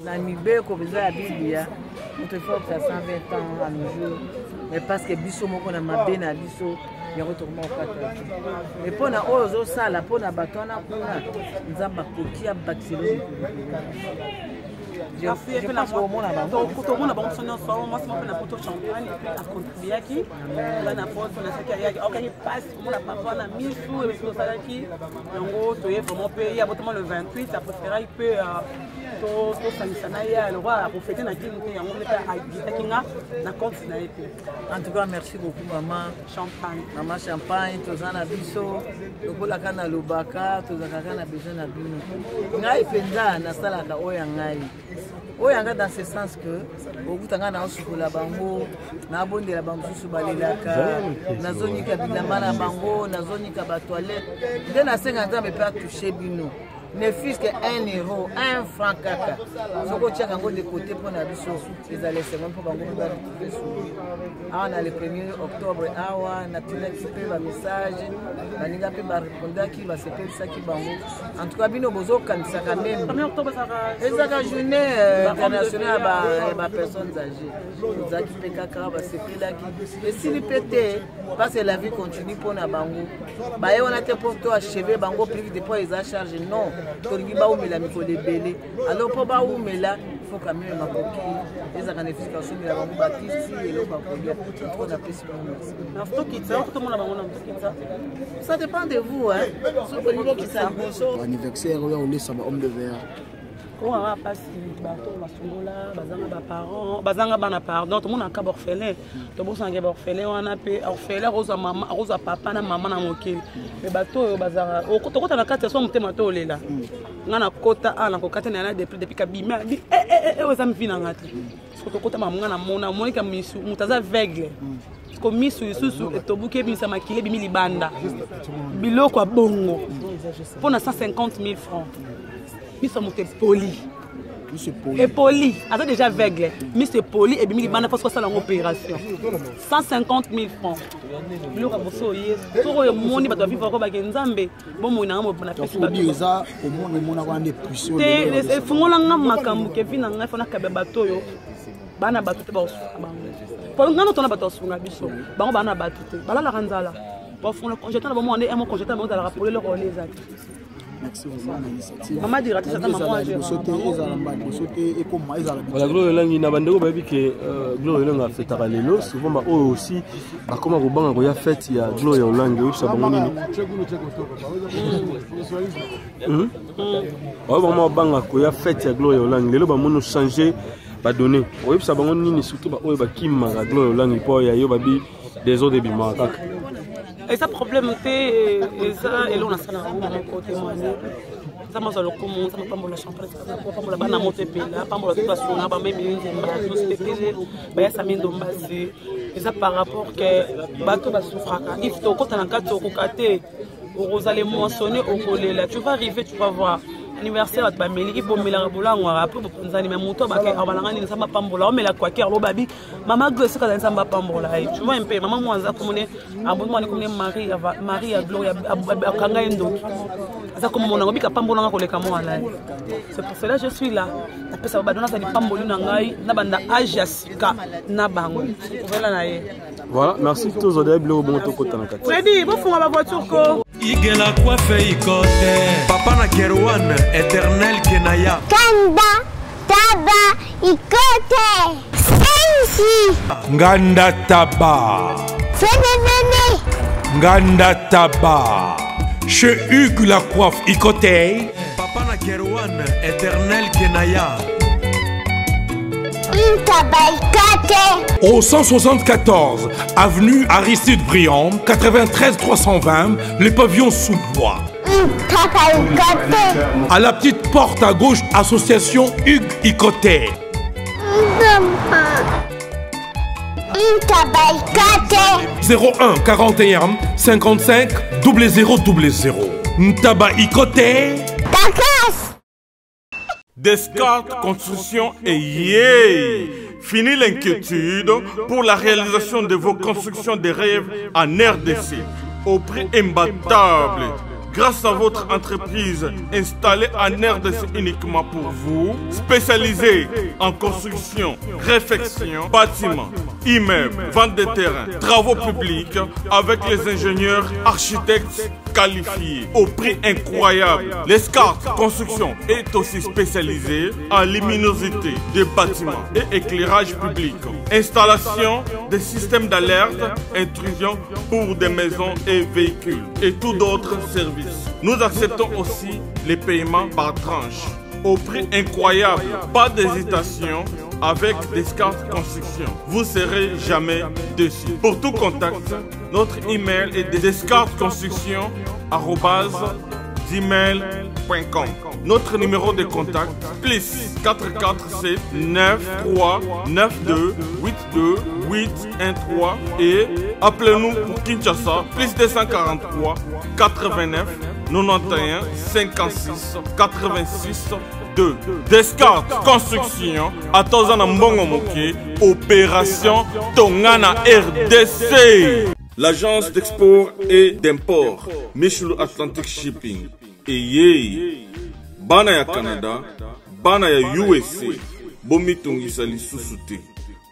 na mibeko beza ya Biblia il faut que ça 120 ans à nos jours mais parce que biso moko na mabe na biso yango tokoma okata mais pona ozo sala pona batona kuna nzamba kokia bakiselo je pense au monde là-bas. Tout le monde a bon son enfant, moi c'est mon photo champagne et puis à contribuer qui là na photo na ça qui OK passe pour la papa na 1000 sous et tout ça qui en gros tu es vraiment payé absolument le 28 ça préférait il peut to samisana ya le roi pour fêter na qui nous en gros à habiter kinga na compte na et en tout cas merci beaucoup maman champagne tozana biso lokola kana lobaka tozaka na besoin na bino ngai penza na sala ka oya ngai oyanga dans ce sens que okutanga na osukola bango na bondela bango susu balelaka nazonika bilamba na bango nazonika ba toilette nde na 50 ans me pas toucher bino ne fût-ce que 1 euro 1 franc kaka soko tia kango de côté pour na biso les allez c'est même pour bango ba retrouver sur on a le 1er octobre awa na tuna kipe ba message baninga pe ba répondre qui va se faire ça qui bango en tout cas bino bozo kanisa quand même 1er octobre ça ezaka journée internationale ba personnes âgées za ki pe kaka ba se fait là qui et s'il pété parce que la vie continue pour na bango ba ye on a te pour toi achever bango plus de poids ils a charge non tolingi baumela mikolo ebele alors mpo baumela faut quand même makoki ezaka na effication ya bango bakisi eloko bakolia mpo na pesi ça dépend de vous soki olingi okisa liboso anniversaire oyo olesa ba homme de verre on va passer bateau basongola bazanga ba parents bazanga bana pardon tout le monde a ka orphelin to bosanga ba orphelin on a pe orphelin rosa maman rosa papa na maman na mokili mais bateau bazanga okota na kati so mutema to lela ngana kota ala ko kata na depuis kabima di oza mvina ngati so kota maman na mona monika misu mutaza aveugle ko misu susu etobuke bisa makile bimi libanda biloko bongo pour 150 000 francs. Nous sommes poli. Et poli. Attends déjà aveugle. Mais c'est poli et bien il bande parce que ça l'opération. 150 000 francs. Le raboso yes. Toro yo moni bato vivre ko ba nzambe. Bon mo na mo na pesi ba. Eza au monde mona kwa des puissants. Te fungola nga makambu ke vina nga fona ka bato yo. Bana bato te ba osu. Pour ngano tona bato osunga biso. Bango bana bato te. Bala la ranzala. Pour fona conjetant ba mo ande un conjetant ba za rappeler le relais za. Merci vraiment l'initiative. Maman dira que ça maman voilà Gloire Langi na bandeko ba biki Gloire Langi a fait lelo souvent ba eux aussi ba koma ko banga ko ya fête ya Gloire Langi ou ça bango nini oh vraiment banga ko ya fête ya Gloire Langi lelo ba mono changer ba donner oui ça bango nini surtout ba oyo ba kimma ga Gloire Langi po ya yo ba bi des autres bima kaka. Et ça problème et ça et là on a ça dans mon côté moi ça m'a le comment ça m'a pas mon la champagne ça pas mon la bana monter pela pas mon la situation na ba même une nous c'était ba ça mine dombasi et ça par rapport que bato ba souffra il faut quand on a 4 ko katé vous allez mentionner au collé là tu vas arriver tu vas voir anniversaire ba meliki bomela bolangwa après bopanzani mais moto ba ke abalanga ni samba pambola o mela kwa kero lobabi mama glose ka samba pambola tu vois un peu maman mwanza komone abonnement ni komone Marie ya Gloria akanga endo ça comme mon ngobika pambola nga koleka mwana c'est pour cela je suis là na pesa ba dona ça ni pamboli na ngai na banda age asika na bango voilà na ye voilà merci tous au bon to kota na kati Freddy bo funga ba voiture ko igela coiffe ikote papa na Kerwan éternel Kenaya Kanda taba ikote sensi nganda taba fenenene nganda taba chez Hugues la coiffe ikote papa na Kerwan éternel Kenaya Au 174 avenue Aristide Briand, 93 320, les pavillons sous bois. À la petite porte à gauche, association Hugues Ikoté. 01 41 55 0000. Ntaba Ikoté. Descartes Construction et yeah! Fini l'inquiétude pour la réalisation de vos constructions de rêves en RDC au prix imbattable. grâce à votre entreprise installée en RDC uniquement pour vous, spécialisée en construction, réfection, bâtiments, immeubles, vente de terrains, travaux publics, avec les ingénieurs architectes qualifiés au prix incroyable. L'Escart Construction est aussi spécialisée en luminosité des bâtiments et éclairage public, installation des systèmes d'alerte, intrusion pour des maisons et véhicules et tous d'autres services. Nous acceptons aussi les paiements par tranche au prix incroyable. Pas d'hésitation avec Descartes Construction. Vous ne serez jamais déçus. Pour tout contact, notre email est descartesconstruction@gmail.com. Notre numéro de contact, plus 447 93 92 82 813 et appelez-nous pour Kinshasa, plus 243 89 91 56 86 2. Descartes Construction, Atozana Mbongo Moké, Opération Tongana RDC. L'agence d'export et d'import, Michel Atlantic Shipping. Et yé, Bana ya Canada, Bana ya USA, Bomitungisa li Susute.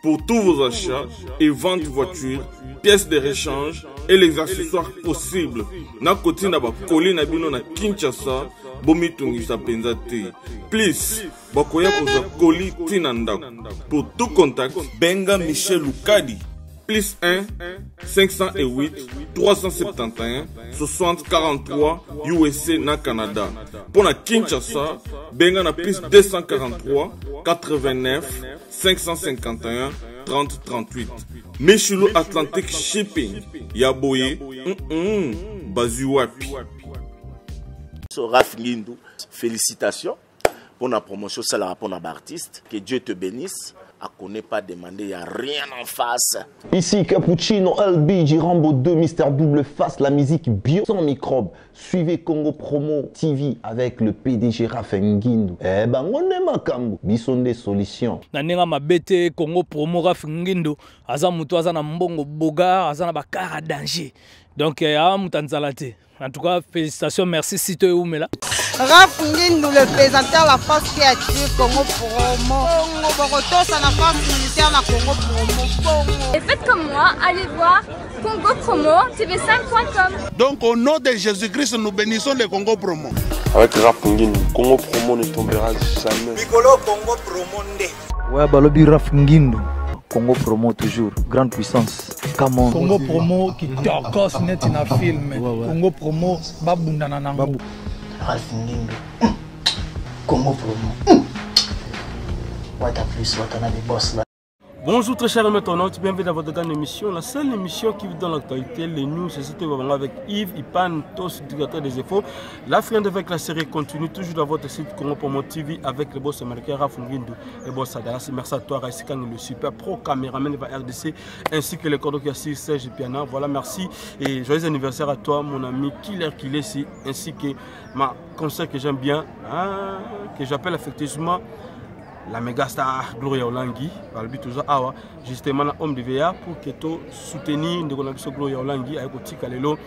Pour tous vos achats et ventes de voitures, pièces de rechange et les accessoires possibles. Na koti na ba koli na bino na Kinshasa, Bomitungisa Penzate. Please, bakoya koza koli tinandako. Pour tout contact, Benga Michel Lukadi. Plus 1 508 371 60 43 USA na Canada. Pour la Kinshasa, benga na plus 243 89 551 30 38. Michelo Atlantic Shipping. Yaboye, Bazuapi. Raf Ngindou, félicitations pour la promotion, c'est la rapport d'artiste. Que Dieu te bénisse. À connaît pas demander, il n'y a rien en face. Ici Cappuccino, LB, Rambo 2, Mister Double Face, la musique bio sans microbes. Suivez Congo Promo TV avec le PDG Raf Ngindou. Eh ben, on est makambo. Bison des solutions. Nanenga mabete Congo Promo Raf Ngindou. Aza mutu aza na mbongo boga, aza na bakara danger. Donc, ya mutanzalate. En tout cas, félicitations, merci Sito Oumela. Raf Ngindou, le présentateur de la force créative Congo Promo. Ça n'a pas militaire na Congo Promo. Et faites comme moi, allez voir Congo Promo, tv5.com. Donc au nom de Jésus-Christ, nous bénissons le Congo Promo. Avec Raf Ngindou, Congo Promo ne tombera jamais. Piccolo Congo Promo nde. Ouais, balobi Raf Ngindou. Congo Promo toujours, grande puissance. Come on. Congo Promo qui torcos net na film. Congo Promo babunda na nango. Raf Ngindou. Congo Promo. Bonjour très chers internautes, bienvenue dans votre grande émission, la seule émission qui vous donne l'actualité, les news, c'est avec Yves, Ipan, Tos, directeur des infos. L'Afrique avec la série continue, toujours dans votre site Congo Promo TV avec le boss américain Raf Ngindou et boss Adarasi. Merci à toi Raïsikan, le super pro caméraman de la RDC, ainsi que les cordeaux qui assistent Serge Piana. Voilà, merci et joyeux anniversaire à toi mon ami Killer Kilesi, ainsi que ma conseil que j'aime bien, que j'appelle affectueusement la méga star Gloria Olangi, justement l'homme de VA pour que tu soutenir Gloria Olangi avec le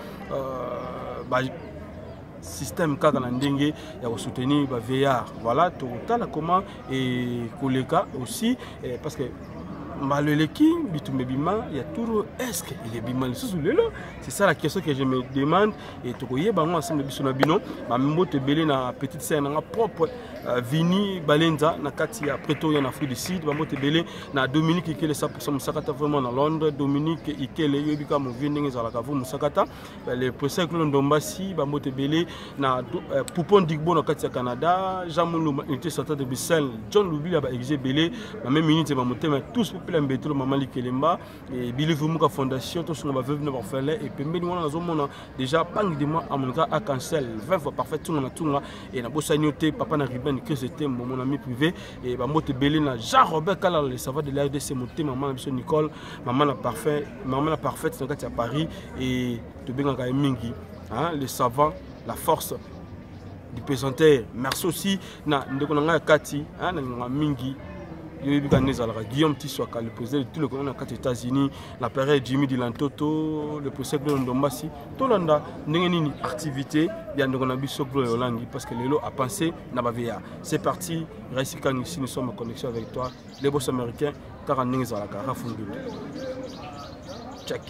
système kaka na ndenge ya soutenir VA. Voilà, tout le comment et Koleka aussi parce que Maleleki, Bitumbebima, il y a toujours est-ce qu'il est bima sous le lot. C'est ça la question que je me demande et tu connais bango ensemble bisona bino, ma mbo te belé na petite scène na propre Vini Balenza na kati ya Pretoria na Afrique du Sud, ba mbo te belé na Dominique Ikele 100% musakata vraiment na Londres, Dominique Ikele yobika mo vending za la kavu musakata, le procès que Ndombasi ba mbo te belé na Poupon Digbo na kati ya Canada, Jean Moulou unité centrale de Bruxelles, John Lubila ba exé belé, ma même minute ba motema tous Mbetolo Maman Likelemba et Billy Vumuka Fondation, tout ce qu'on va venir faire là et puis nous on déjà pas de moi à mon cas à cancel 20 fois parfait tout là et na bossagnoté papa na riben que c'était mon ami privé et ba mote belé na Jean Robert Kala le savoir de l'RDC monté maman monsieur Nicole maman la parfaite dans à Paris et to benga mingi le savant la force du présentateur merci aussi na ndeko na Kati na mingi Guillaume Tissoaka, le président de tout le monde aux États-Unis, la période Jimmy Dilantoto, le président de Ndombasi, tout le monde a une activité, il y a une ambition parce que Lélo a pensé à VA. C'est parti, Raïsikan, ici nous sommes en connexion avec toi, les boss américains, Taranning Zalaka, Rafundu. Check.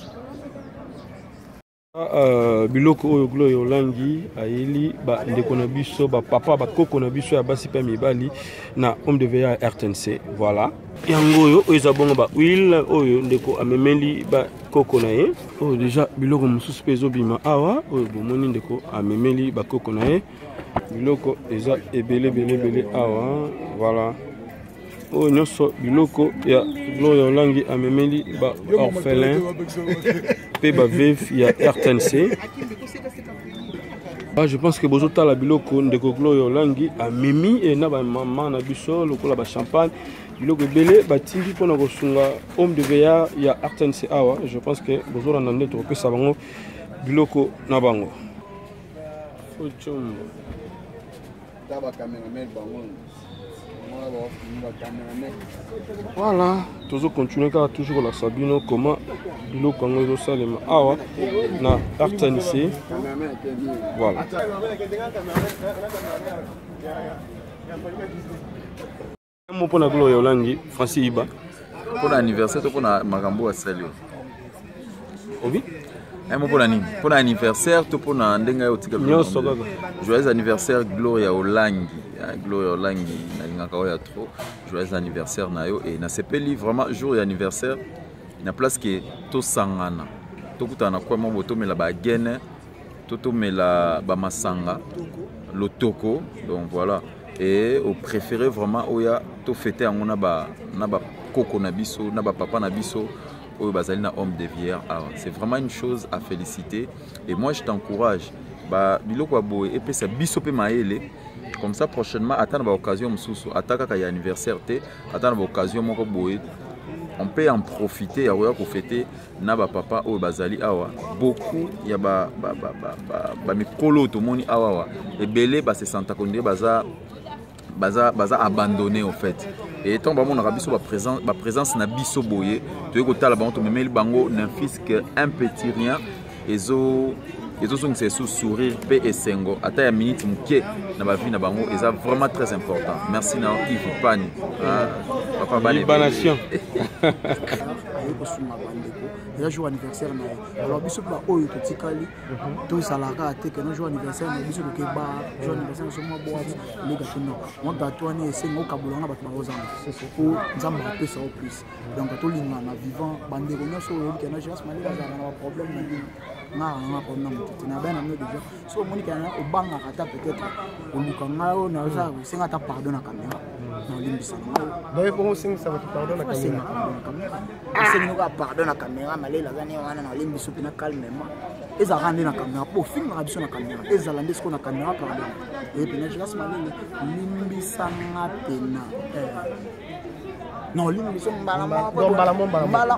Biloko oyo glo yolangi ayeli ba ndeko na biso ba papa ba koko na biso ya basi pe mibali na homme de VA RTNC voilà yango oyo eza bongo ba huile oyo ndeko amemeli ba koko na ye oyo déjà biloko mosusu pe ezobima awa oyo bomoni ndeko amemeli ba koko na ye biloko eza ebele awa voilà oyo nyonso biloko ya glo yolangi amemeli ba orphelin pe ba veuve ya RTNC. Je pense que bozota la biloko ndeko glo yolangi amemi et na ba maman na biso lokola ba champagne biloko belé batindi pona kosunga homme de VA ya RTNC awa. Je pense que bozora na ndeto ko pesa bango biloko na bango. Voilà, toujours continuer car toujours la Sabino comment le Congo Salema awa na RTNC. Voilà. Un mot pour la gloire Yolangi, Francis Iba. Pour l'anniversaire, pour la Magambo à Salio. Oui. Un mot pour l'anniversaire, pour la Ndenga Otika. Joyeux anniversaire Gloria Olangi. Gloria Olangi, Nalingaka trop. Joyeux anniversaire Nayo. Et na sepeli vraiment jour et anniversaire. Na place que to sangana. To kutana kwa mambo to mela ba gene. To mela ba masanga. Lotoko. Donc voilà. Et au préféré vraiment oya to fêter angona ba koko na biso, na ba papa na biso. Homme de VA. C'est vraiment une chose à féliciter et moi je t'encourage et puis ça bisope maele comme ça prochainement attendre l'occasion attaque à anniversaire attendre l'occasion on peut en profiter pour fêter na ba papa au bazali awa beaucoup ya ba mikolo to moni awa et belé ba se santa konde baza abandonné en fait et tant on a biso ba présence na biso boye to yekotala bango to memeli bango na fisque un petit rien ezo sont sous sourire pe esengo ata ya minute muke na ba vie na bango eza vraiment très important. Merci na Yves Pani papa bani banation déjà jour anniversaire na alors biso ba oyo to tikali to salaka te que no jour anniversaire na biso ke ba jour anniversaire so mo boîte les gâteaux non on gâteau ni esengo kabulanga ba bazanga pour nzamba pesa au plus donc to linga na vivant bandeko nyoso oyo ke na juste malika za na problème na problème na ben na déjà so moni ke na obanga kata peut-être o lukanga o na za senga ta pardon na caméra na limbisa donc pour singa ça va te pardonner na caméra senga ka pardon na caméra malela zani wana na limbiso pina calmement eza rande na caméra pour film na biso na caméra eza lande ce qu'on a caméra pardon et puis na juste malela limbisa na pena non limbiso mbala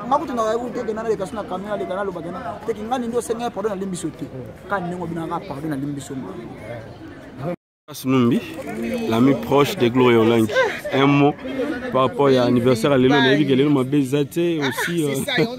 makuti na yabu te na le kasuna caméra le kanalo bagana te ngani ndio senga pardon na limbiso te kan nengo bina ka pardon na limbiso Numbi, l'ami proche de Gloria Olangi. Un mot par rapport à l'anniversaire à Lélo, Lélo m'a bézaté aussi. C'est ça, on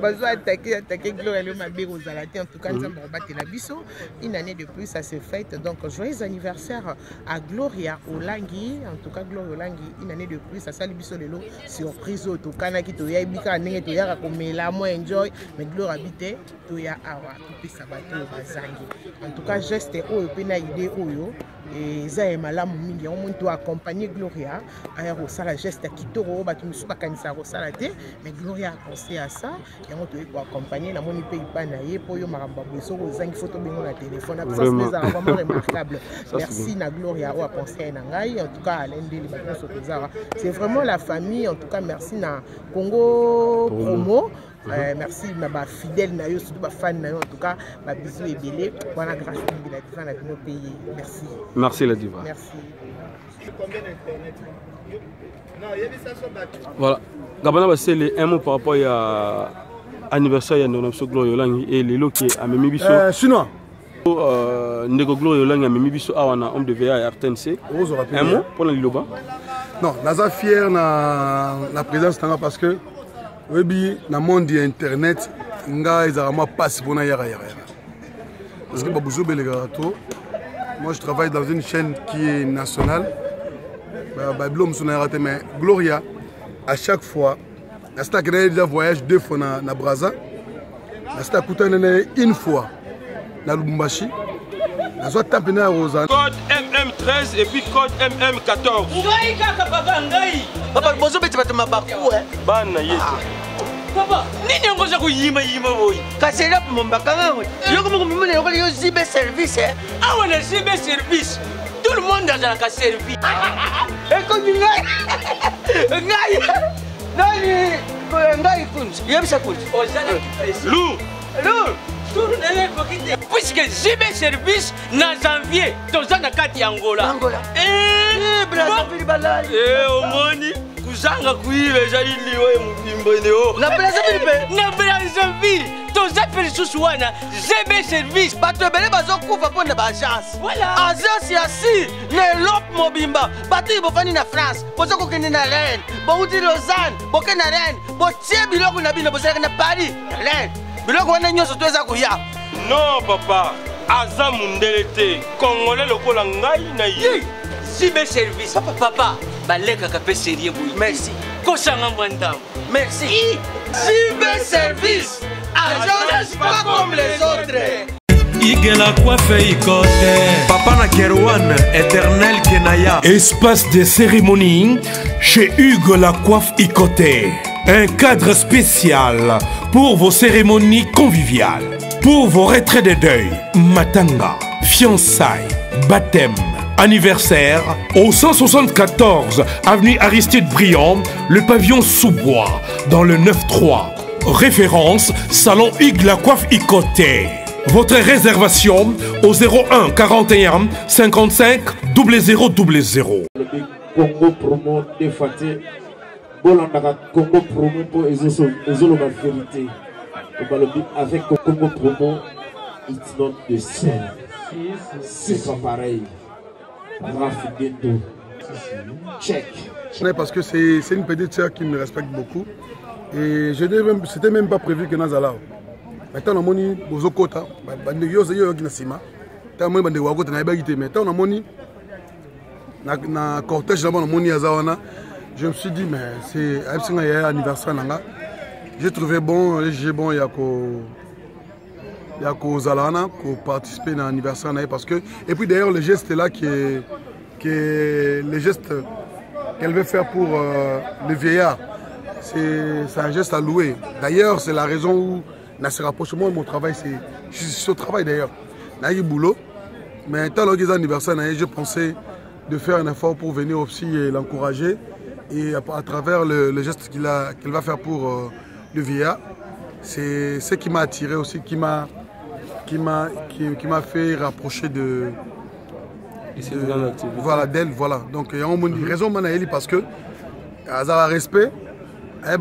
va attaquer Gloria Olangi aux Alatés. En tout cas, nous avons battu la biso. Une année de plus, ça s'est fait. Donc, joyeux anniversaire à Gloria Olangi. En tout cas, Gloria Olangi, une année de plus, ça s'est biso Lélo. Surprise au tout cas, qui toya bika nenge toya comme la moi enjoy, mais Gloria habité toya awa, tout ça bateau bazangi. En tout cas, geste au pena oyo et ça est malamu mingi on doit accompagner Gloria à la geste à kitoro ba tout ba kanisa rosala te mais Gloria a pensé à ça et on doit accompagner la moni pays pa na ye po yo maramba boso zangi photo bengo na téléphone ça c'est vraiment remarquable. Merci na Gloria a pensé na ngai en tout cas l'ende les bateaux sotozara c'est vraiment la famille en tout cas merci na Congo Promo. Merci ma fidèle na yo surtout ma fan na yo en tout cas ma bisou et belé voilà grâce à la diva na nos pays merci. Merci la diva. Merci. Voilà. Gabana basele un mot par rapport à anniversaire ya Ndona Gloria Olangi et Lelo qui a memi biso. Chinois. Ndeko Gloria Olangi a memi biso awana homme de VA RTNC. Un mot pour la liloba. Non, naza fier na présence nanga parce que oui, dans le monde de internet, nga ezalama passe pour na yara. Parce que babouzo belegato, moi je travaille dans une chaîne qui est nationale. Mais Gloria, à chaque fois, je déjà voyage 2 fois na Brazza. Je une fois na Lubumbashi. Je tapé na Rosa. Code MM13 et puis code MM14. Papa, bonjour, tu vas te m'abattre. Papa, nini ngoza kuyima boy. Kasela pour mon bakanga. Yo comme mon mona yo zibe service hein. Ah on a zibe service. Tout le monde dans la service. Et quand tu ngai. Ngai kunz. Yebisa kunz. Lou. Puisque zibe service na janvier, tozana kati Angola. Brazzaville balai. Omoni. Kuzanga kuive jali we mutimbo na Brazzaville toza perisusu wana ZB service bato ebele bazokufa mpona baagence agence ya si na Europe mobimba bato bofani na France bozokokende na Rennes bouti Lausanne boke na Rennes botie biloko na bino bozalaka na Paris Rennes biloko wana nyonso to eza koya. Non papa, aza mundele te congolais lokola ngai na ye. Zibe service. Papa, baleka kapé sérieux boui. Merci. Kosanga mwanda. Merci. Zibe service. Agence pas comme les autres. Igela coiffe ikote. Papa na Kerouan, éternel Kenaya. Espace de cérémonie chez Hugues la coiffe Ikote. Un cadre spécial pour vos cérémonies conviviales. Pour vos retraits de deuil, matanga, fiançailles, baptême, anniversaire, au 174 avenue Aristide Briand, le pavillon sous-bois, dans le 9-3. Référence, salon Hugues la coiffe Ikote. Votre réservation au 01 41 55 0000. Congo promo défaté. Bolanda Congo promo pour Ezolo ma vérité. Avec Congo promo, it's not the same. C'est pas pareil. Check. Parce que c'est une petite sœur qui me respecte beaucoup. Et c'était même pas prévu que Nazala. Maintenant, on a moni bozokota, bandeyo zeyo qui na sima. Tant moi bande wakota na ibagité. Maintenant, on a moni na cortège là-bas, on a moni azawana. Je me suis dit mais c'est anniversaire nanga. J'ai trouvé bon, j'ai bon yako Zalana pour participer à l'anniversaire parce que et puis d'ailleurs le geste là qui est le geste qu'elle veut faire pour le vieillard, c'est un geste à louer. D'ailleurs c'est la raison où na se rapproche moi mon travail c'est au travail d'ailleurs na eu boulot mais tant que anniversaire je pensais de faire un effort pour venir aussi et l'encourager et à travers le geste qu'elle va faire pour le vieillard, c'est ce qui m'a attiré aussi, qui m'a fait rapprocher voilà, d'elle. Voilà. Donc il y a une raison parce que ça a respect, la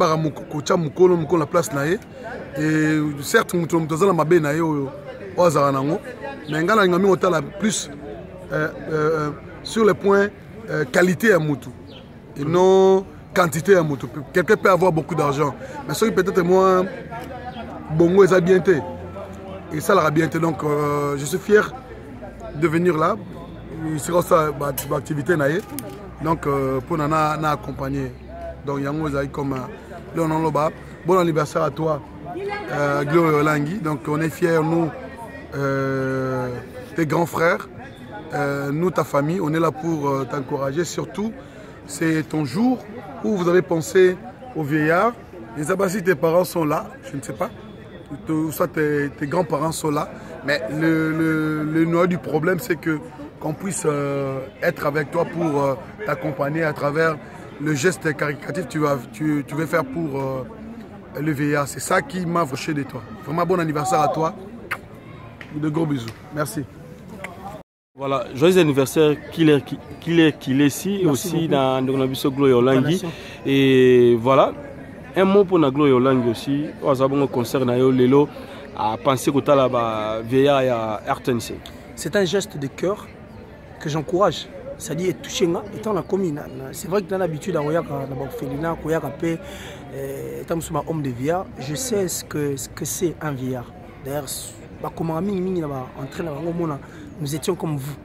place et certes mais plus sur le point qualité à Moutou et non quantité à Moutou. Quelqu'un peut avoir beaucoup d'argent, mais celui peut-être moins bon, ils ont bien été. Et ça leur a bien été. Donc je suis fier de venir là. C'est ça ma activité. Donc pour nous accompagner. Donc Yango Zaï comme Léon Loba. Bon anniversaire à toi, Gloria Olangi. Donc on est fiers, nous, tes grands frères, nous, ta famille. On est là pour t'encourager. Surtout, c'est ton jour où vous avez pensé au vieillard. Je ne sais pas si tes parents sont là, je ne sais pas. Soit tes grands-parents sont là. Mais le noyau du problème, c'est qu'on puisse être avec toi pour t'accompagner à travers le geste caritatif que tu veux faire pour le vieillard. C'est ça qui m'a approché de toi. Vraiment bon anniversaire à toi. De gros bisous. Merci. Voilà, joyeux anniversaire qu'il est ici et aussi dans le Gloria Olangi. Et voilà, un mot pour la Gloria Olangi aussi. On a un concert Lelo à penser que tu as vieillard à RTNC. C'est un geste de cœur que j'encourage. c'est-à-dire touché étant la commune. C'est vrai que dans l'habitude à Royaka, étant homme de vieillard, je sais ce que c'est un vieillard. D'ailleurs, nous étions comme vous.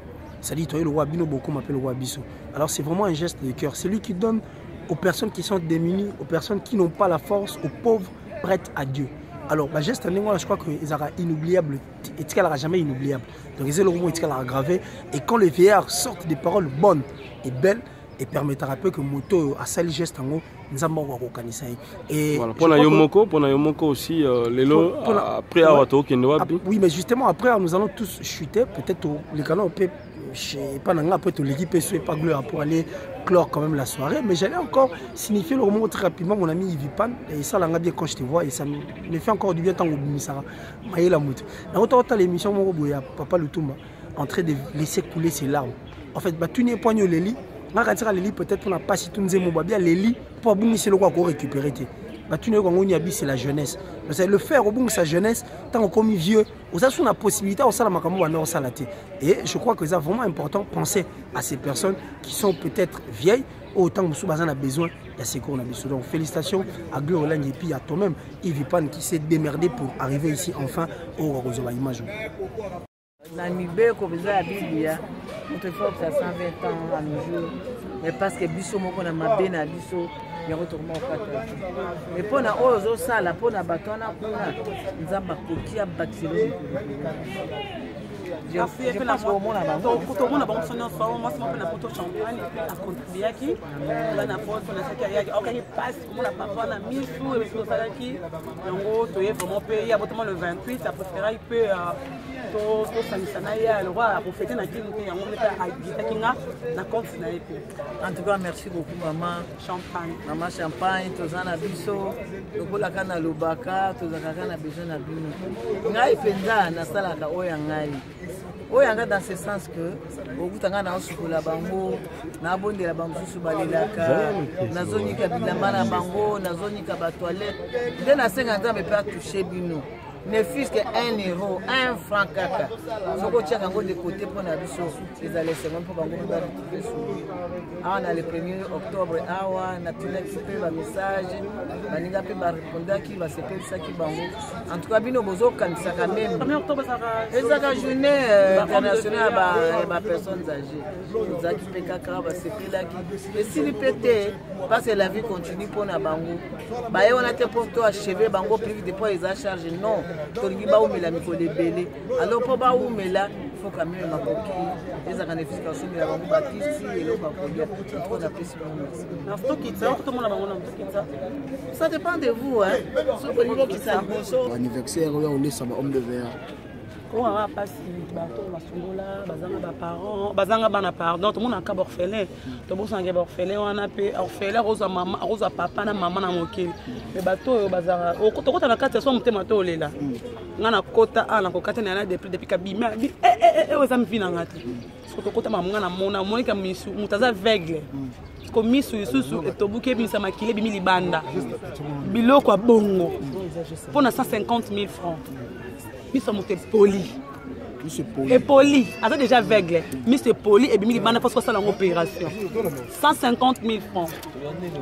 C'est-à-dire le roi Bino beaucoup m'appelle le roi Bisso. Alors c'est vraiment un geste de cœur. C'est lui qui donne aux personnes qui sont démunies, aux personnes qui n'ont pas la force, aux pauvres prêtes à Dieu. Alors, le geste, je crois qu'il sera inoubliable, et qu'il sera jamais inoubliable. Donc, il sera gravé. Et quand les vieillards sortent des paroles bonnes et belles, et permettra un peu que moto a sali geste en haut, nous avons reconnaissé. Et voilà, pour la Yomoko aussi, après Awato qui oui, mais justement, après, nous allons tous chuter. Peut-être les canons peut pas l'équipe ne pas gloire pour aller clore quand même la soirée. Mais j'allais encore signifier le moment très rapidement, mon ami Yvipan. Et ça, l'a bien quand je te vois. Et ça me fait encore du bien tant que Sarah. Maïe la moute. Dans l'émission, mon papa le Toumba, en train de laisser couler ses larmes. En fait, tu n'es pas les lits. Peut-être qu'on n'a pas si tout nous aimons bien les lits pour c'est le quoi qu'on récupérer. C'est la jeunesse. Le faire au bout de sa jeunesse, tant qu'on est vieux, on a la possibilité de et je crois que c'est vraiment important de penser à ces personnes qui sont peut-être vieilles, autant que nous avons besoin de ces cours. Donc félicitations à Gloire Hollande et puis à toi-même, Yves Pan, qui s'est démerdé pour arriver ici enfin au Rosola Image. La Nubé, comme ça, la Bible, autrefois, ça 120 ans à nos jours. Mais parce que Bisso, moi, on a ma benne à Bisso, il y a retournement au 14. Mais pour la Ozo, ça, la pour la bâton, nous avons coquille à bâtir. Je fais la moitié. Donc, pour tout le monde, on a besoin de faire moi, c'est la photo champagne, à contribuer à qui. Là, on a fait on passe, on a pas on a 1000 sous, et tout ça qui. En gros, tu es vraiment payé, absolument le 28, ça préférait il peut le roi a profité na kini te yango meta agita kinga na compte na epe. En tout cas, merci beaucoup maman Champagne. Maman Champagne, tozana biso, lokola kana lobaka, tozaka na besoin na bino. Ngai penza na sala ka oya ngai. Oyanga dans ce sens que okutanga na osukola bango, na bondela bango susu balelaka, na zoni ka bilamba na bango, na zoni ka ba toilette. Nde na 50 ans me pas toucher bino. Ne fût-ce que 1 euro, 1 franc caca. Ce que tu as de côté pour la biso, les allées secondes pour Bango de retrouver sous. On a le 1er octobre, on a tout l'équipé, le message, on a répondre qui va se faire ça qui Bango. En tout cas, Bino Bozo, quand ça quand même. 1er octobre, ça va. Et ça la journée internationale à personnes âgées. Nous avons fait caca, va se faire là. Et si le pété, parce que la vie continue pour la Bango. On a été pour toi achever Bango plus vite pour les acharges. Non. Alors pour Baoumela, il faut quand même ma coquille. Les organisations de la Bango Baptiste et le ça dépend de vous. L'anniversaire, on est sur homme de verre. On va passer bateau basongola bazanga ba parents bazanga bana pardon tout le monde en cas orphelin to bo sanga orphelin on a pe orphelin rosa maman rosa papa na maman na mokili mais bateau bazanga o to kota na kati so mutema to lela ngana kota ala ko kata na depuis kabima oza mvina ngati to kota mamunga na mona monika misu mutaza aveugle ko misu isusu etobuke bimisa makile bimi libanda biloko bongo pour 150 000 francs. Nous sommes polis. Et poli, c'est déjà aveugle. Mais c'est poli et bien il va faire ça dans l'opération. 150 000 francs.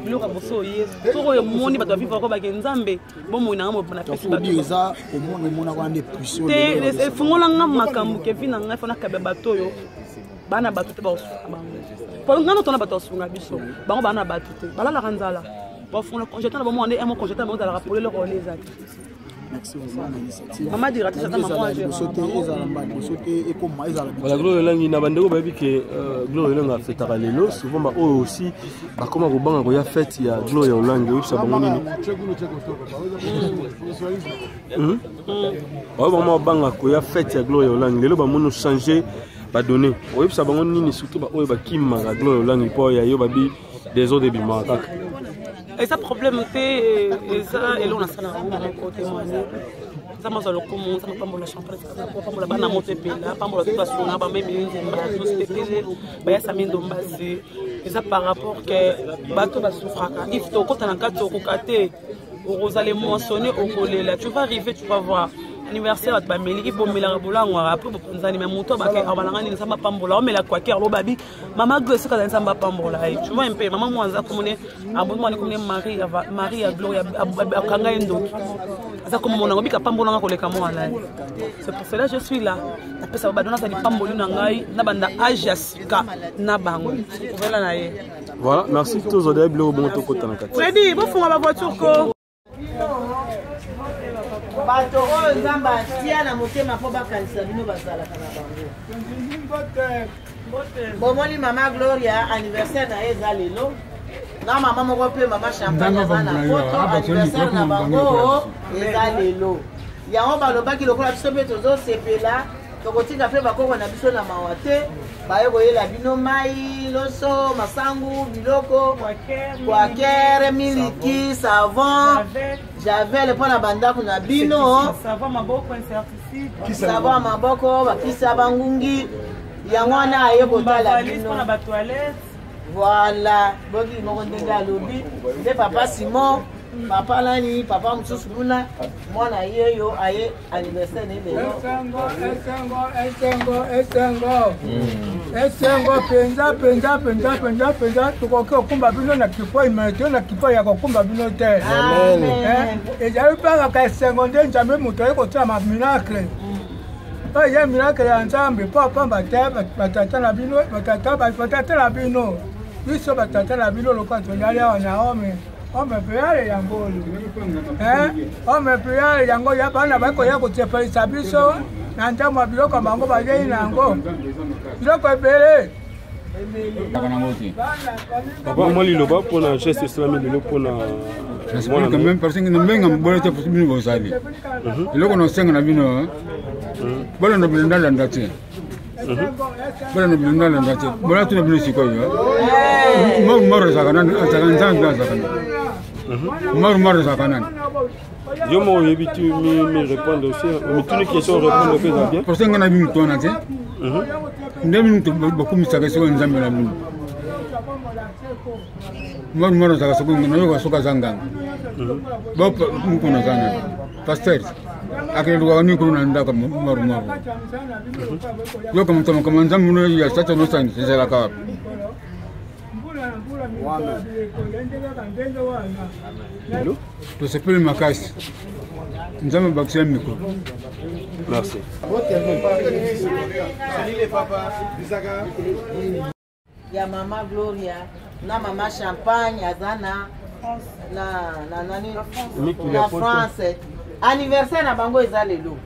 Le raboso hier. Tout le monde va vivre encore avec Nzambe. Bon mon âme on a fait ça. Au monde on a des puissants. Et faut la ngam makambu Kevin nga fona kabe bato yo. Bana bato te ba osu. Pour ngana tona bato osu ngabiso. Bango bana bato te. Bala la ranzala. Bon fona conjeter na bon on est un conjeter bon dans la rappeler le rôle les actes. Merci vraiment l'initiative. Maman dira ça maman voilà Gloire Hollande na bandeko ba bi que Gloire Hollande a fait lelo souvent ba aussi ba koma ko banga ko ya fête ya Gloire Hollande oui ça bango nini ba vraiment banga ko ya fête ya Gloire Hollande lelo ba mono changer ba donner oui ça bango nini surtout ba o ba kimma ga Gloire Hollande po ya yo ba bi des autres bima kaka. Et ça problème c'est ça et là on a ça na mon côté moi ça m'a ça le comment ça pas la chambre ça pas la bana monter pela pas la situation na ba même tout c'était ba ya samindo mbasi et ça par rapport que bato ba souffraka if to kota na kato ko kate vous allez mentionner au collège là tu vas arriver tu vas voir anniversaire bato bameliki bomelaka bolangwaka mpe bopanzani me moto abalanga nini nzambe apambola omela kwaki alo babi mama glo esika azali nzambe apambola ye tu vois mpe mama mwa aza komone abondemane komone marie ya gloire akanga ye ndoki aza komonango bika apambolanga koleka mwana ye c'est pour cela je suis là napesa badona azali pamboli na ngai na banda age ya sika na bango ovela na ye. Voilà, merci tous aux deux biloko bongo tokota na kati. Freddy bofunga ba voiture ko bato oyo nzambe atia na motema mpo bakanisa bino bazalaka na bango. Bomoni mama Gloria anniversaire na ye eza lelo na mama moko mpe mama champagne aza na foto anniversaire na bango eza lelo yango balobaki lokola biso mpe tozosepela tokotika mpe bakoko na biso na mawa te baye koyela bino mai loso masangu biloko kwakere miliki savon javel mpo na bandako na bino savon ya maboko bakisi ya bangungi yango wana aye kotala bino voilà boki moko ndenge alobi nde papa Simon papa nani papa mosusu kuna mwana yeyo aye anniversaire ne lelo esengo penza tukoki okumba bino na kipo imete na kipo ya kokumba bino te ezali mpangaka esengo nde nzambe moto aye kotala mamiracle oyo eye miracle ya nzambe mpo apamba te batata na bino batata na bino biso batata na bino lokola tonyali awa na ome ome peyale yango ome peyale yango ya bana bakoya kotsepelisa biso na ntambo ya biloko bango bazei na yango biloko ebele papa moi liloba mpona geste islami lelo mpona même parce que mbenga mbona te bino bozali eloko na senga na bino bana na bino ndalanda te bana na bino ndalanda te bana tuna bino sikoyo maro zakanani zakanzanga zakanani maro zakanani yo mo yebi tu me répondre aussi mais tu ne question répondre que bien parce que ngana bino tona te ndemi to bakumisa ka siko nzambe na bino maro zakasoko ngana yo kasoka zanga bapa mkono zanga pasteur akilwa ni kuna ndaka maro yo kama nzambe no ya sasa no sana sasa ka tusepele makasi nzambe bakisha miko. Merci. Ya mama Gloria na mama Champagne azana na France anniversaire na bango eza lelo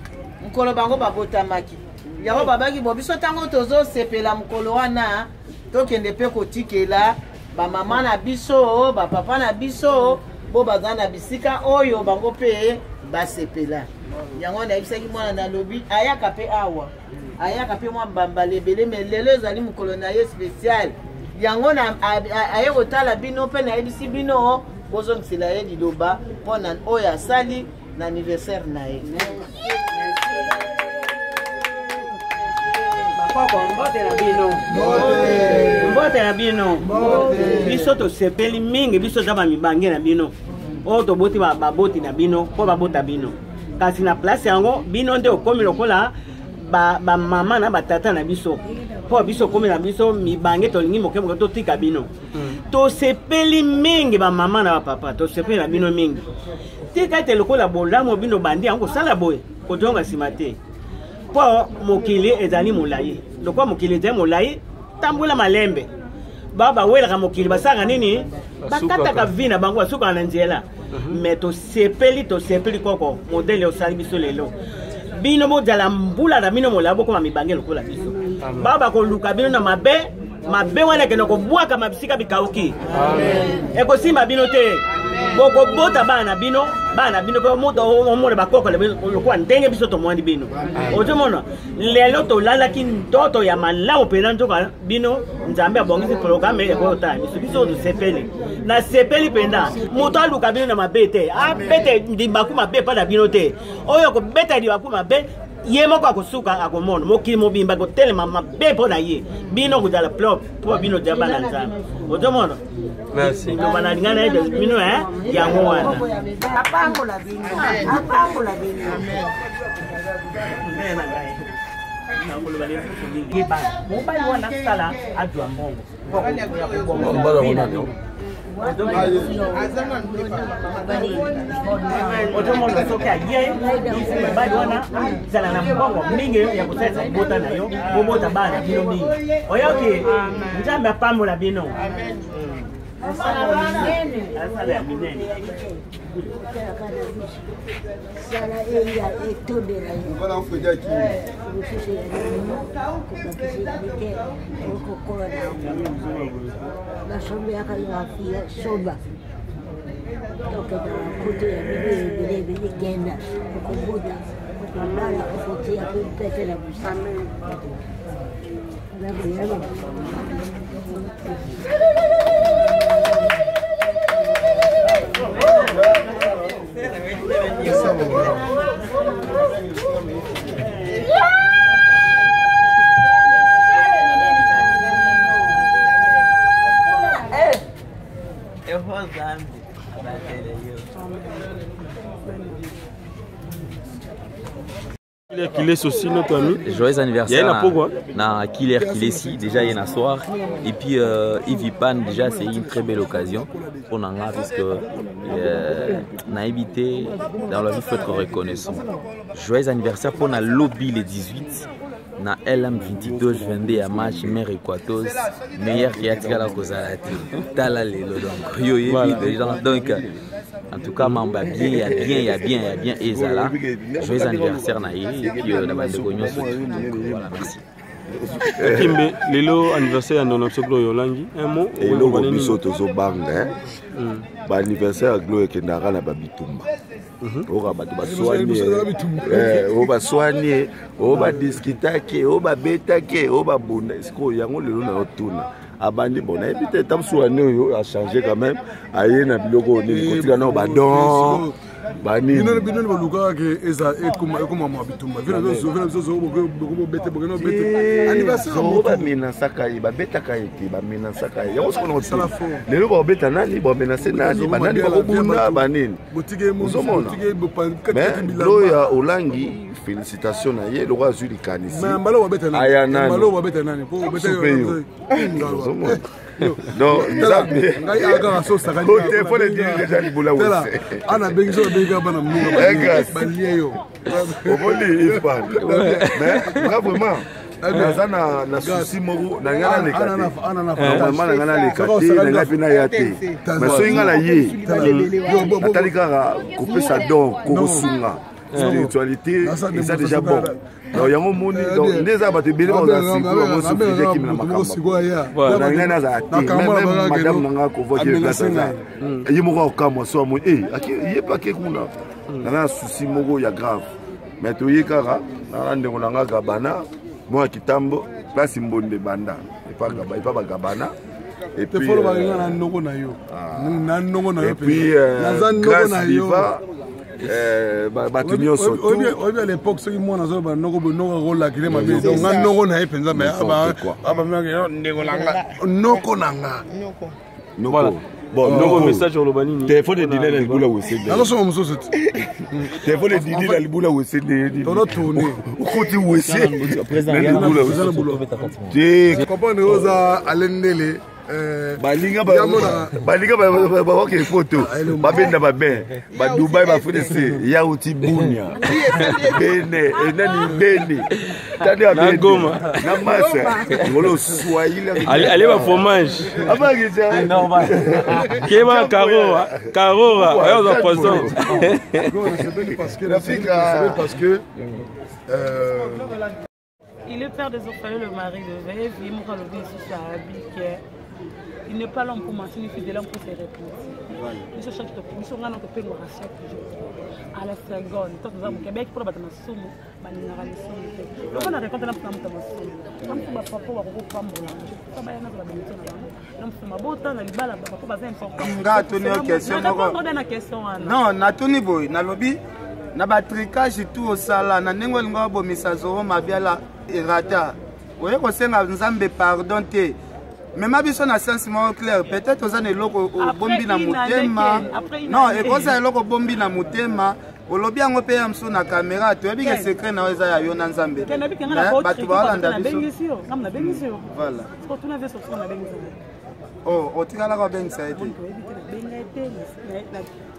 mukolo bango babotamaki yango babaki bo biso tango tozosepela mukolo wana tokende pe kotikela bamama na biso bapapa na biso bo baza na bisika oyo bango pe basepela yango nayebisaki mwana na lobi ayaka pe awa ayaka pe mwa mbamba lebele me lelo ezali mukolo na ye spécial yango na aye kotala bino pe nayebisi bino bozongisela ye liloba mpona oyo asali na anniversaire na ye. Mbote na bino biso tosepeli mingi biso za bamibange na bino oyo toboti baboti na bino mpo babota bino kasi na place yango bino nde okomi lokola bamama na batata na biso mpo biso okomi na biso mibange tolingi moke totika bino tosepeli mingi bamama na bapapa tosepeli na bino mingi tika ete lokola bolamu bino bandi yango kosala boye kotonga nsima te mpo mokili ezali molai lokola mokili ezali molai tambola malembe bawelaka mokili basalaka nini bakataka vi na bango basukaka na nzela me tosepeli koko modele osali biso lelo bino bozala mbula na bino molai bokoma mibange lokola biso bakoluka bino na mabe wana ekende kobwaka mabisika bikauki ekosimba bino te bokobota bana bino mpe moto omona bakoko lokola ndenge biso tomwandi bino ozomona lelo tolalaki ndoto ya malamu mpenza nzoka bino nzambe abongisi programe ekotala biso tosepeli na sepeli mpenza moto aluka bino na mabe te abete ndibaku mabe mpa na bino te oyo kobeta ndibaku mabe ye moko akosuka akomona mokili mobimba kotelema mabe mpo na ye bino kozala propre mpo bino tia bana nzambe ozomona merci to banalinga na ye bino yango wana apambola bino mobali wana sala adwa mbongo otomona soki aye mobali wana zala na mbongo mingi ya kosalisa bota na yo bobota bana bino mingi oyoki nzambe apambola bino asala ya minene sala eya etondela kokola basombeyaka yafia soba kote ya bilebele genda okobuda okobala okotia kupetela busame Kiles aussi notre ami. Joyeux anniversaire. Il y a pourquoi na Killer Kilesi déjà hier soir et puis Yves Pan déjà c'est une très belle occasion pour Nanga parce que n'a évité dans la vie faut être reconnaissant. Joyeux anniversaire pour na lobby le 18 na LM 22 22 à match mère Équatos meilleur qui a tiré la cause à la tala lelo donc yo donc en tout cas mamba bien il y a bien Ezala joyeux anniversaire na et puis na bande gonyo voilà merci Kimbe lelo anniversaire ya Nona Soglo Yolangi un mot lelo ko biso tozo banga ba anniversaire Glo ekendaka na babitumba oka bato baswani o baswani o ba diskitake o ba betake o ba bunda siko yango lelo na otuna abandi bona ebite tamswani oyo a changé quand même aye na biloko ni kotika na ba don bani bino baluka ke eza ekoma mabitumba vino zo bete bogeno bete anniversaire o ba mina sakai ba betaka ete ba mina sakai yango siko na otala lelo ba beta nani ba mina se nani banani ba kobunda banini botike muzomona Glo ya Olangi félicitations na ye le roi Zuli Kanisi mais mbalo ba beta nani po beta non ngai aga so sakali ko téléphone déjà libula wese ana bengizo benga bana munga balieyo oboli ifan mais vraiment na souci moko na ngana lekate na ngana lekate na ngapi na yate mais so ngala ye atali kaka kopesa don kosunga spiritualité et ça déjà bon donc yango moni donc ndeza bato ebele bazasiku mo sufije kimi na makambo na ngana za même madame nanga ko vote place za ye moko okamo so mo ye pa ke kuna na souci moko ya grave mais to ye kaka na ndengo nanga gabana moi kitambo place mbonde banda epa bagabana et puis na ndongo na yo et puis grâce viva bato nyonso oyebi à l'époque soki mwana azoyo banoko rolakile mabe donc nga noko na ye mpenza me ndeko nanga noko nanga bon noko message olobanini téléphone edile na libula wesende nazosoma mosusu ti téléphone edile na libula wesende tolotone okuti wese na libula wesende comprendre oza alendele balinga bakoke photo babenda babe badubai bafudese yauti bunia bene enani beni tande abengoma na masa ngolo swahili ale ba fromage abagisa normal keba karora ayo za poisson parce que il est père des orphelins, le mari de Veuve, il m'a dit que il n'est pas l'homme pour mentir, il est l'homme pour se répondre. Nous sommes chaque jour à la seconde. Nous sommes au Québec pour battre ma somme, ma généralisation. Nous avons rencontré un peu de ma somme. Nous avons fait un peu de temps. Nous avons fait un peu de temps. Non, na tuni boy na lobby na batricage tout osala na ndenge olingo abomisa zoro mabiala erata oye kosenga nzambe pardon te mema biso na sens moko clair peut-être oza na eloko obombi na motema non ekoza eloko obombi na motema olobi yango mpe ya mosu na kamera toyebi ke secret na yo eza ya yo na nzambe bato baolanda biso voilà oh otikalaka obengisa ye te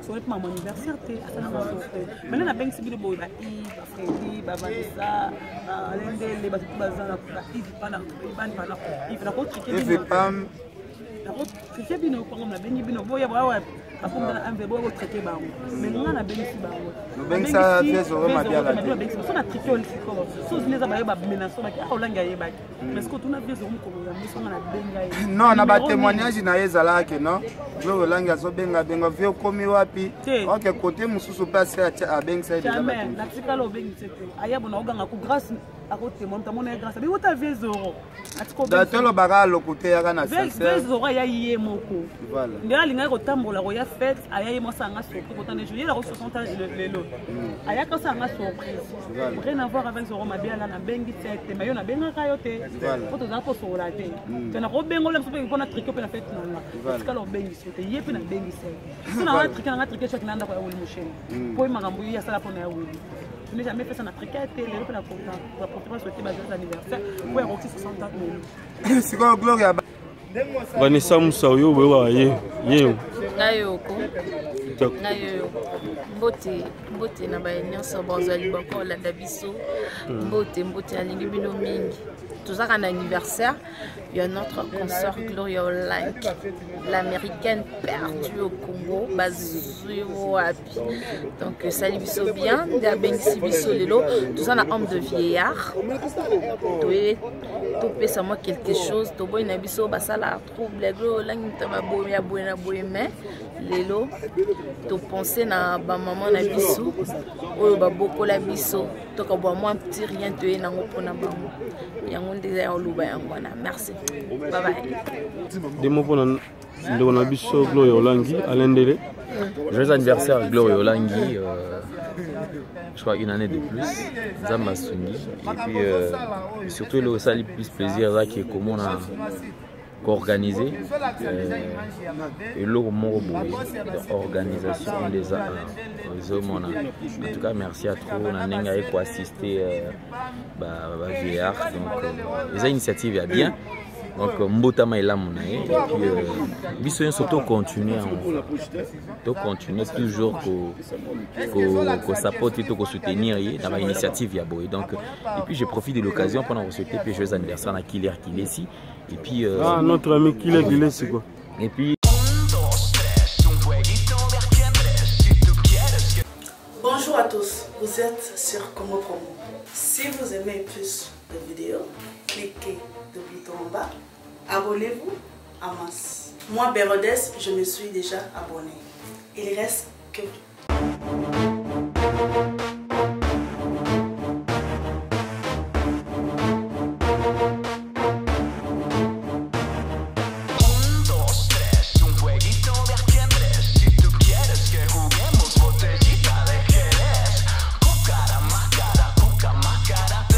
soki mpe mama anniversaire te asala masote maintenant nabengisi bino boye baive bafredi bavanesa balendele bato mpe baza na baive pana ive nakotrike bino kwango nabengi bino boya bawa akomba na enveloppe boya kotrike bango mais nga nabengisi bango nobengisa viezoro mabiala so na trike olisiko so zineza baye bamenaso baki aolangi ayebaki mais siko tuna viezoro mokolo ya miso nga nabenga ye non na batémoignage na ye ezalaki non vio olangi azobengabenga vio okomi wapi oke kote mosusu mpe asi abengisa ye natikala obengisi te ayabo na oganga ku grâce akotémoigne tamona ye grâce abengota viezoro datolobaka aloko te yaka na viezoro ayayi ye moko ndenge alingaki kotambola koya fête ayayi mwasanga surprise kotana jour yela ko 60 ans lelo ayaki osanga surprise rien à voir avec zoro mabiala nabengi te mais yo nabengaka yo te po tozala kosokola te te nakobengola mosu mpe mpona trike mpe na fête nanga tikala obengisi te ye mpe nabengisi so nanga trike nanga trike choki na ndako ya wili mosheni po makambo yo asala mpona ya wili je n'ai jamais fait ça na trike te lelo mpe naportera souhaité bazaz anniversaire po ya koki 60 ans lelo sikoyo gloria Vanessa Moussa oyo boyoka ye ngayoko mbote na baye nyonso bazali bako olanda biso mbote alingi bino mingi tozaka na anniversaire ya notre consort Gloria Olangi l'américaine perdue au Congo bazwi wapi donc sali biso bien nde abengisi biso lelo toza na homme de vieillard toye topesa moi quelque chose toboyi na biso basala trouble Gloria Olangi to baboyi ya boye na boye mais lelo topense na bamama na biso oyo babokola biso tokabwa mwa petit rien toye nango mpona bango yango nde ya oloba yango wana merci bye bye demo mpona ndeko na biso Gloria Olangi alendele joyeux anniversaire Gloria Olangi je crois une année de plus Nzamba Sungi et puis surtout le ça le plus plaisir là qui est comment on a organisé et l'eau organisation des hommes en tout cas merci à trop on a n'enga pour assister VR donc les initiatives est bien donc mbota maila monaye et puis biso surtout continuer toujours qu'on supporte et qu'on soutenir dans l'initiative ya boy donc et puis je profite de l'occasion pendant que souhaiter puis joyeux anniversaire à Killer Kilesi et puis notre ami Killer Kilesi quoi et puis bonjour à tous, vous êtes sur Congo Promo. Si vous aimez plus de vidéos, cliquez le bouton en bas, abonnez-vous en masse. Moi, Bérodès, je me suis déjà abonné. Il reste que...